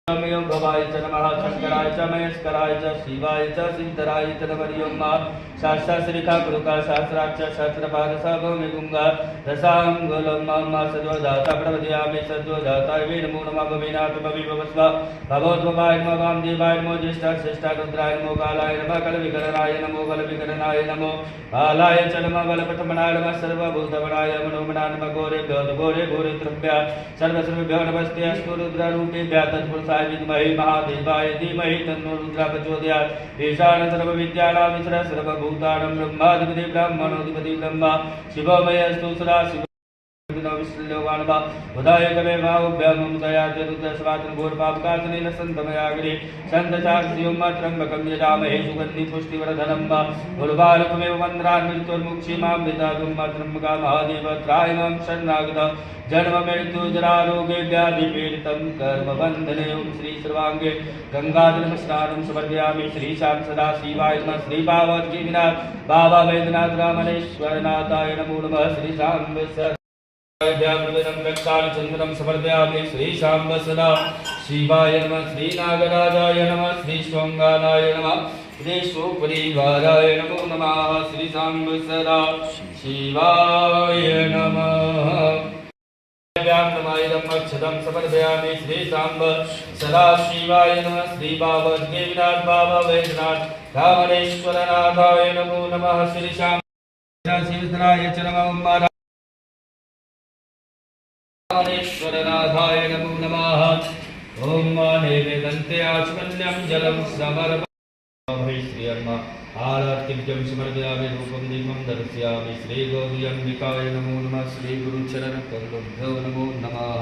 नमो भवाय च नमः शंकराय च महेश्वराय च शिवाय च सिद्धराय च नमः शास्त्र श्रीखा गुरुका शास्त्राक्ष शास्त्रपाद सभूमि गुंगा रसांगुलम मम सद्वदाता प्रवदयामि सद्वदाता वे नमो नमः भवेनाथ भविभवस्व भगवद्भवाय नमः वामदेवाय नमो ज्येष्ठा श्रेष्ठा रुद्राय नमो कालाय नमः कलविकरणाय नमो बलविकरणाय नमो बालाय च नमः बलपटमनाय नमः सर्वभूतमनाय मनोमनाय नमः घोरेभ्यो घोरे घोरेभ्यः सर्वसर्वेभ्यो नमस्ते अस्तु रुद्ररूपेभ्यः तत्पुरुषाय विद्महे महादेवाय धीमहि तन्नो रुद्रः प्रचोदयात् ईशान सर्वविद्यानां ईश्वरः सर्वभूतानां ब्रह्माधिपति ब्रह्मणोऽधिपति ब्रह्मा शिवमयस्तु सदाशिव विष्णुलोकानवा उदय कवे भावभ्यं दया चतुर्दशवाचन घोरपापकाचनेन सन्तमयाग्रे सन्तचाक्षियों त्र्यम्बकं यजामहे सुगन्धि पुष्टिवर्धनं वा उर्वारुकमेव मन्द्रान् मृत्युर्मुक्षीमामृतातुं त्र्यम्बका महादेव त्राय मां शरणागत जन्म मृत्यु जरारोगे व्याधिपीडितं कर्मबन्धने श्री सर्वांगे गंगाजलस्नानं समर्पयामि श्रीशां सदाशिवाय नमः श्रीपार्वतीनाथ बाबा वैद्यनाथ रामनेश्वरनाथाय नमो नमः श्रीशां चंद्रम समर्पयामि श्रीशांब सदा शिवाय नमः श्रीनागराजाय नमः श्रीस्वंगानाय नमः श्रीशुपरिवाराय नमो नमः श्रीशांब सदा शिवाय नमः व्यामनमायदमक्षदं समर्पयामि श्रीशांब सदा शिवाय नमः श्रीबाबदेवनाथ बाबा वैद्यनाथ रामनेश्वरनाथाय नमो नमः श्रीशांब शिवधराय च नमः रामेश्वरनाथाय नमो नमः ओम माने वेदन्ते आचमन्यं जलं समर्पयामि श्री अम्मा आरतिं समर्पयामि रूपं दीपं दर्शयामि श्री गौरी अंबिकाय नमो नमः श्री गुरुचरण कमलभ्यो नमो नमः।